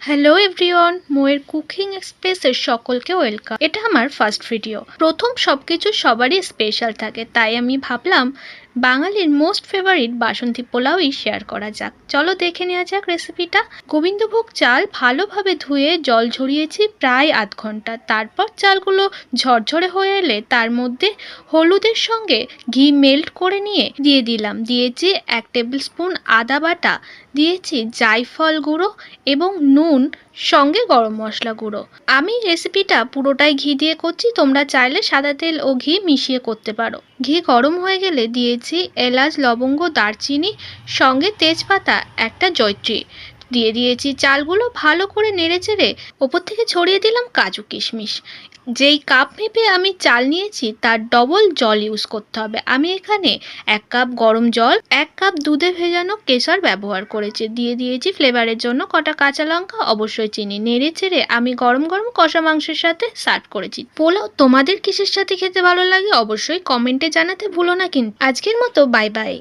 Hello everyone, মোয়ের cooking এক্সপ্রেসের সকলকে welcome. এটা আমার ফার্স্ট ভিডিও। প্রথম সবকিছু সবারই স্পেশাল থাকে, তাই আমি ভাবলাম বাঙালির মোস্ট ফেভারিট বাসন্তী পোলাওই শেয়ার করা যাক। চলো দেখে নেওয়া যাক রেসিপিটা। গোবিন্দভোগ চাল ভালোভাবে ধুয়ে জল ঝরিয়েছি প্রায় আধ ঘন্টা। তারপর চালগুলো ঝরঝরে হয়ে এলে তার মধ্যে হলুদের সঙ্গে ঘি মেল্ট করে নিয়ে দিয়েছি 1 টেবিল স্পুন আদা বাটা, দিয়েছি জায়ফল গুঁড়ো এবং নুন, সঙ্গে গরম মশলা গুঁড়ো। আমি রেসিপিটা পুরোটাই ঘি দিয়ে করছি, তোমরা চাইলে সাদা তেল ও ঘি মিশিয়ে করতে পারো। ঘি গরম হয়ে গেলে দিয়েছি এলাচ, লবঙ্গ, দারচিনি, সঙ্গে তেজপাতা, একটা জয়িত্রী। দিয়েছি চালগুলো ভালো করে নেড়েচেড়ে ওপর থেকে ছড়িয়ে দিলাম কাজু কিশমিশ। যেই কাপ মেপে আমি চাল নিয়েছি তার ডবল জল ইউজ করতে হবে। আমি এখানে 1 কাপ গরম জল, 1 কাপ দুধে ভেজানো কেশর ব্যবহার করেছি। দিয়েছি ফ্লেভারের জন্য কটা কাঁচা লঙ্কা, অবশ্যই চিনি। নেড়ে চেড়ে আমি গরম গরম কষা মাংসের সাথে সার্ভ করেছি। পোলাও তোমাদের কিসের সাথে খেতে ভালো লাগে অবশ্যই কমেন্টে জানাতে ভুলো না কিন্তু। আজকের মতো বাই বাই।